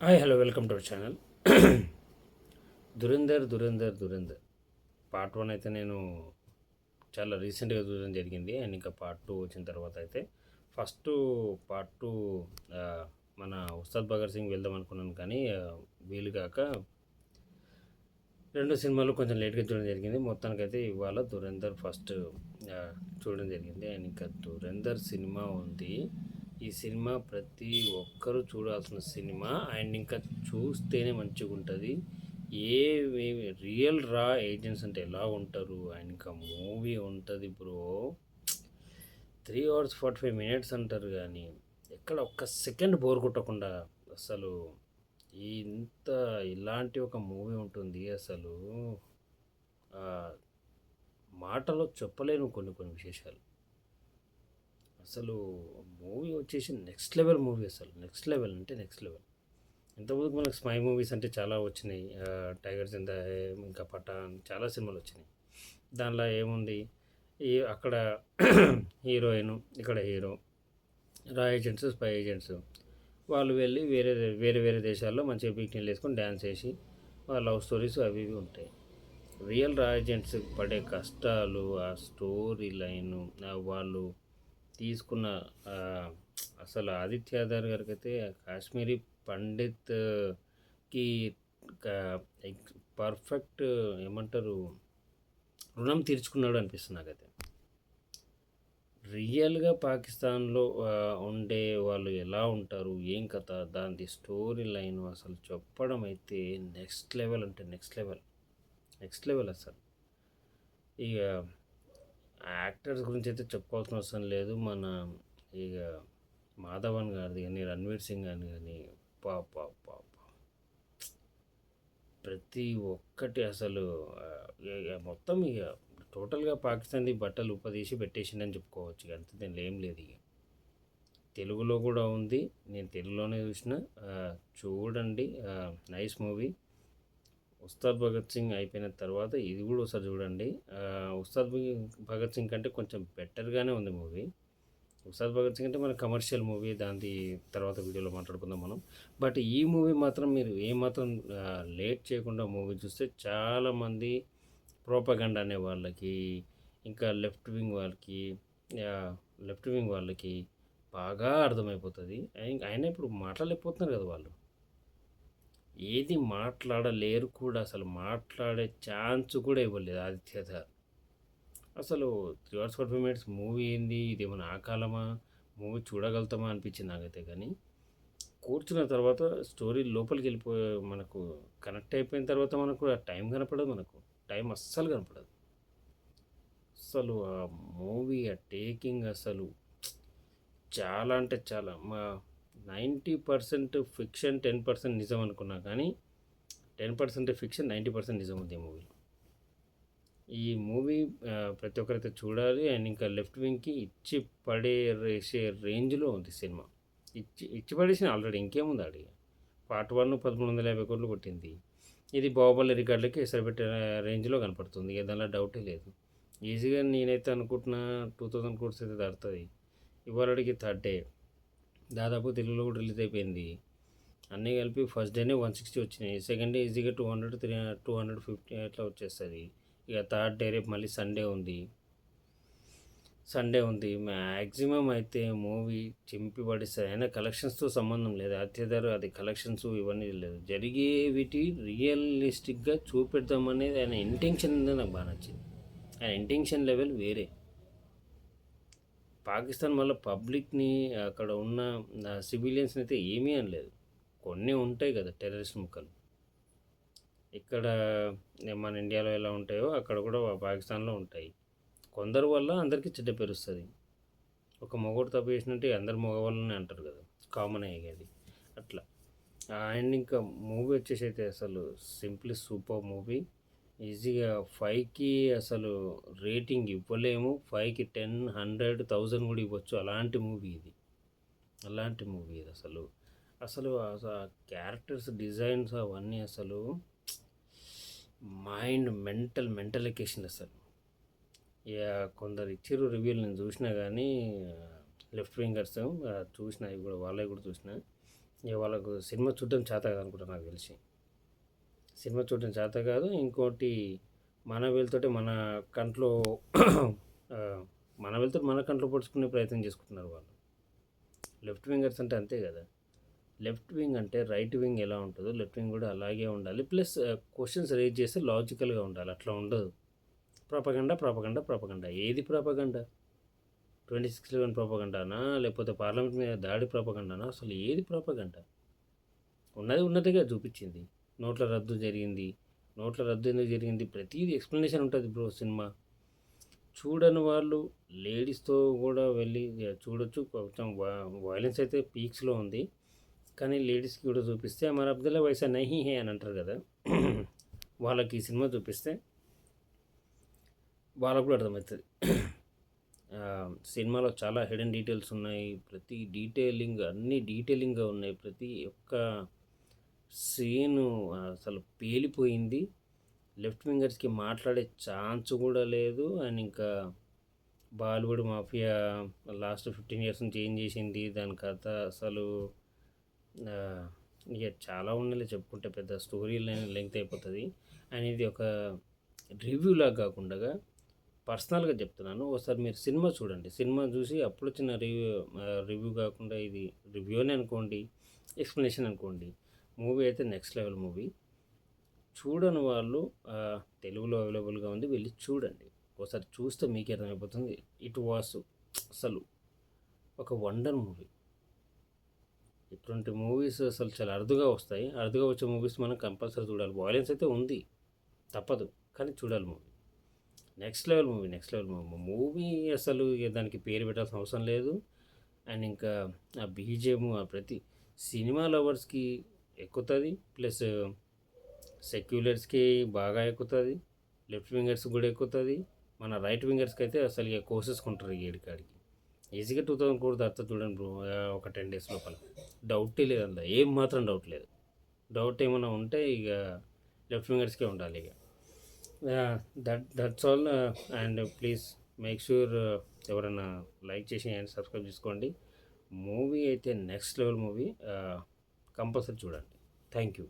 Hi hello welcome to our channel. Dhurandhar part 1 అయితే నేను చాలా రీసెంట్గా చూడడం జరిగింది. అండ్ ఇంకా పార్ట్ 2 వచ్చిన తర్వాత అయితే ఫస్ట్ పార్ట్ 2 మన ఉస్తాద్ భగత్ సింగ్ వెళ్దాం అనుకున్నాను, కానీ వీలు కాక రెండు సినిమాలు కొంచెం లేట్గా చూడడం జరిగింది. మొత్తానికైతే ఇవాళ దురంధర్ ఫస్ట్ చూడడం జరిగింది. అండ్ ఇంకా దురంధర్ సినిమా ఉంది. ఈ సినిమా ప్రతి ఒక్కరూ చూడాల్సిన సినిమా. అండ్ ఇంకా చూస్తేనే మంచిగా ఉంటుంది. ఏ రియల్ రా ఏజెంట్స్ అంటే ఎలా ఉంటారు. అండ్ ఇంకా మూవీ ఉంటుంది బ్రో. 3 hours 45 minutes అంటారు, కానీ ఎక్కడ ఒక్క సెకండ్ బోర్ కొట్టకుండా అసలు ఇంత ఇలాంటి ఒక మూవీ ఉంటుంది. అసలు మాటలో చెప్పలేను కొన్ని కొన్ని విశేషాలు. అసలు మూవీ వచ్చేసి నెక్స్ట్ లెవెల్ మూవీ. అసలు నెక్స్ట్ లెవెల్ అంటే నెక్స్ట్ లెవెల్. ఇంతకుముందు మనకు స్పై మూవీస్ అంటే చాలా వచ్చినాయి. టైగర్ జిందా హై, ఇంకా పఠాన్, చాలా సినిమాలు వచ్చినాయి. దానిలో ఏముంది, ఈ అక్కడ హీరోయిన్, ఇక్కడ హీరో, రా ఏజెంట్స్, స్పై ఏజెంట్స్, వాళ్ళు వెళ్ళి వేరే వేరే వేరే దేశాల్లో మంచిగా పిక్నిక్లు వేసుకొని డ్యాన్స్ వేసి వాళ్ళ లవ్ స్టోరీస్ అవి ఇవి ఉంటాయి. రియల్ రా ఏజెంట్స్ పడే కష్టాలు, ఆ స్టోరీ లైను, వాళ్ళు తీసుకున్న అసలు ఆదిత్యదార్ గారికి అయితే కాశ్మీరీ పండిత్కి పర్ఫెక్ట్ ఏమంటారు రుణం తీర్చుకున్నాడు అనిపిస్తుంది నాకైతే. రియల్గా పాకిస్తాన్లో ఉండే వాళ్ళు ఎలా ఉంటారు, ఏం కథ, దాని స్టోరీ లైన్ అసలు చెప్పడం అయితే నెక్స్ట్ లెవెల్ అంటే నెక్స్ట్ లెవెల్. నెక్స్ట్ లెవెల్ అసలు. ఇక యాక్టర్స్ గురించి అయితే చెప్పుకోవాల్సిన అవసరం లేదు. మన ఇక మాధవన్ గారిది కానీ, రణ్వీర్ సింగ్ అని కానీ, పా ప్రతి ఒక్కటి అసలు మొత్తం ఇక టోటల్గా పాకిస్తాన్ది బట్టలు ఉపదీసి పెట్టేసిందని చెప్పుకోవచ్చు. ఇక అంతే, దీనిలో ఏం లేదు. ఇక తెలుగులో కూడా ఉంది, నేను తెలుగులోనే చూసిన. చూడండి, నైస్ మూవీ. ఉస్తాద్ భగత్ సింగ్ అయిపోయిన తర్వాత ఇది కూడా ఒకసారి చూడండి. ఉస్తాద్ భగత్ సింగ్ కంటే కొంచెం బెటర్గానే ఉంది మూవీ. ఉస్తాద్ భగత్ సింగ్ అంటే మన కమర్షియల్ మూవీ, దాని తర్వాత వీడియోలో మాట్లాడుకుందాం మనం. బట్ ఈ మూవీ మాత్రం మీరు ఏమాత్రం లేట్ చేయకుండా మూవీ చూస్తే చాలామంది ప్రోపగండా అనే వాళ్ళకి, ఇంకా లెఫ్ట్ వింగ్ వాళ్ళకి బాగా అర్థమైపోతుంది. అయినా ఇప్పుడు మాట్లాడలేకపోతున్నారు కదా వాళ్ళు, ఏది మాట్లాడలేరు కూడా. అసలు మాట్లాడే ఛాన్స్ కూడా ఇవ్వలేదు ఆదిత్య. అసలు 3 hours 45 minutes మూవీ ఏంది, ఇదేమన్నా ఆ కాలమా, మూవీ చూడగలుగుతామా అనిపించింది నాకైతే. కానీ కూర్చున్న తర్వాత స్టోరీ లోపలికి వెళ్ళిపోయి మనకు కనెక్ట్ అయిపోయిన తర్వాత మనకు ఆ టైం కనపడదు. మనకు టైం అస్సలు కనపడదు. అసలు ఆ మూవీ ఆ టేకింగ్ అసలు చాలా అంటే చాలా. 90% ఫిక్షన్, 10% నిజం అనుకున్నా, కానీ 10% ఫిక్షన్, 90% నిజం ఉంది ఈ మూవీలో. ఈ మూవీ ప్రతి ఒక్కరైతే చూడాలి. అండ్ ఇంకా లెఫ్ట్ వింగ్కి ఇచ్చి పడేసే రేంజ్లో ఉంది సినిమా. ఇచ్చి పడేసిన ఆల్రెడీ, ఇంకేముంది ఆడి. పార్ట్ 1 1350 కోట్లు కొట్టింది. ఇది బాహుబలి రికార్డులకి ఎసరు పెట్టే రేంజ్లో కనపడుతుంది. ఇక దానిలో డౌటే లేదు. ఈజీగా నేనైతే అనుకుంటున్నా 2000 crores అయితే దాటుతుంది. ఇవాళకి థర్డ్ డే, దాదాపు తెలుగులో కూడా రిలీజ్ అయిపోయింది. అన్నీ కలిపి ఫస్ట్ డేనే 160 వచ్చినాయి. సెకండ్ డే ఈజీగా 200, 250 అట్లా వచ్చేస్తుంది. ఇక థర్డ్ డే రేపు మళ్ళీ సండే ఉంది. మ్యాక్సిమం అయితే మూవీ చింపి పడిస్తుంది. అయినా కలెక్షన్స్తో సంబంధం లేదు. అత్యధర అది కలెక్షన్స్ ఇవన్నీ లేదు, జరిగే వీటి రియలిస్టిక్గా చూపెడదామనేది ఆయన ఇంటెన్షన్ నాకు బాగా నచ్చింది. ఆయన ఇంటెన్షన్ లెవెల్ వేరే. పాకిస్తాన్ వల్ల పబ్లిక్ని, అక్కడ ఉన్న సివిలియన్స్ని అయితే ఏమీ అనలేదు. కొన్ని ఉంటాయి కదా టెర్రరిస్ట్ ముక్కలు, ఇక్కడ మన ఇండియాలో ఎలా ఉంటాయో అక్కడ కూడా పాకిస్తాన్లో ఉంటాయి. కొందరు వల్ల అందరికీ చెడ్డ పేరు వస్తుంది. ఒక మొగోడు తప్పు చేసినట్టు అందరు మగవాళ్ళని అంటారు కదా, కామన్ అయ్యేది అట్లా. అండ్ ఇంకా మూవీ వచ్చేసి అయితే అసలు సింప్లీ సూపర్ మూవీ. ఈజీగా 5కి అసలు రేటింగ్ ఇవ్వలేము. 5కి 10, 100, 1000 కూడా ఇవ్వచ్చు. అలాంటి మూవీ ఇది. అసలు అసలు క్యారెక్టర్స్ డిజైన్స్ అవన్నీ అసలు మెంటల్ ఎక్కేసింది అసలు. ఇక కొందరు ఇచ్చిర్రు రివ్యూలు, నేను చూసినా, కానీ లెఫ్ట్ వింగర్స్ చూసిన, అవి కూడా వాళ్ళవి కూడా చూసిన. ఇక వాళ్ళకు సినిమా చూడడం చేత కాదనుకుంటా నాకు తెలిసి. సినిమా చూడడం చేత కాదు. ఇంకోటి మన వేలుతోటి మన కంట్లో మన వేలుతో మన కంట్లో పొడుచుకునే ప్రయత్నం చేసుకుంటున్నారు వాళ్ళు. లెఫ్ట్ వింగర్స్ అంటే అంతే కదా. లెఫ్ట్ వింగ్ అంటే రైట్ వింగ్ ఎలా ఉంటుందో లెఫ్ట్ వింగ్ కూడా అలాగే ఉండాలి. ప్లస్ క్వశ్చన్స్ రేజ్ చేస్తే లాజికల్గా ఉండాలి. అట్లా ఉండదు. Propaganda propaganda propaganda. ఏది ప్రాపగండా? 26/11 ప్రాపగండానా, లేకపోతే పార్లమెంట్ మీద దాడి ప్రాపగండానా? అసలు ఏది ప్రాపగండా? ఉన్నది ఉన్నట్టుగా చూపించింది. నోట్ల రద్దు జరిగింది. నోట్ల రద్దు ఎందుకు జరిగింది? ప్రతిదీ ఎక్స్ప్లెనేషన్ ఉంటుంది బ్రో సినిమా. చూడని వాళ్ళు లేడీస్తో కూడా వెళ్ళి చూడొచ్చు. కొంచెం వైలెన్స్ అయితే పీక్స్లో ఉంది. కానీ లేడీస్కి కూడా చూపిస్తే మన అబ్దుల్లా వైసా నహీ హే అని అంటారు కదా. వాళ్ళకి ఈ సినిమా చూపిస్తే వాళ్ళకు కూడా అర్థమవుతుంది. సినిమాలో చాలా హిడెన్ డీటెయిల్స్ ఉన్నాయి. ప్రతి డీటెయిలింగ్ అన్నీ డీటెయిలింగ్గా ఉన్నాయి. ప్రతి ఒక్క సీను అసలు పేలిపోయింది. లెఫ్ట్ వింగర్స్కి మాట్లాడే ఛాన్స్ కూడా లేదు. అండ్ ఇంకా బాలీవుడ్ మాఫియా లాస్ట్ 15 years నుంచి ఏం చేసింది, దాని కథ అసలు ఇక చాలా ఉన్నాయి చెప్పుకుంటే, పెద్ద స్టోరీ లెంగ్త్ అయిపోతుంది. అండ్ ఇది ఒక రివ్యూ లాగా కాకుండా పర్సనల్గా చెప్తున్నాను. ఒకసారి మీరు సినిమా చూడండి. సినిమా చూసి అప్పుడు వచ్చిన రివ్యూ కాకుండా ఇది రివ్యూ అని అనుకోండి, ఎక్స్ప్లెనేషన్ అనుకోండి. మూవీ అయితే నెక్స్ట్ లెవెల్ మూవీ. చూడని వాళ్ళు తెలుగులో అవైలబుల్గా ఉంది, వెళ్ళి చూడండి. ఒకసారి చూస్తే మీకే అర్థమైపోతుంది. ఇట్ వాస్ అసలు ఒక వండర్ మూవీ. ఇటువంటి మూవీస్ అసలు చాలా అరుదుగా వస్తాయి. అరుదుగా వచ్చే మూవీస్ మనం కంపల్సరీ చూడాలి. వాయిలెన్స్ అయితే ఉంది, తప్పదు, కానీ చూడాలి movie. Next level movie, next level movie. Movie అసలు దానికి పేరు పెట్టాల్సిన అవసరం లేదు. అండ్ ఇంకా ఆ బీజిఎం ప్రతి సినిమా లవర్స్కి ఎక్కుతుంది. ప్లస్ సెక్యులర్స్కి బాగా ఎక్కుతుంది. లెఫ్ట్ వింగర్స్ కూడా ఎక్కుతుంది. మన రైట్ వింగర్స్కి అయితే అసలు ఇక కోసేసుకుంటారు ఈ ఏడికాడికి. ఈజీగా 2000 కోటి దాటుతా చూడండి బ్రో, ఒక 10 days లోపల. డౌటే లేదు అందులో, ఏం మాత్రం డౌట్ లేదు. డౌట్ ఏమైనా ఉంటే ఇక లెఫ్ట్ వింగర్స్కే ఉండాలి ఇక. That's all. And please make sure ఎవరైనా లైక్ చేసి అండ్ సబ్స్క్రైబ్ చేసుకోండి. మూవీ అయితే నెక్స్ట్ లెవెల్ మూవీ, కంపల్సరీ చూడండి. Thank you.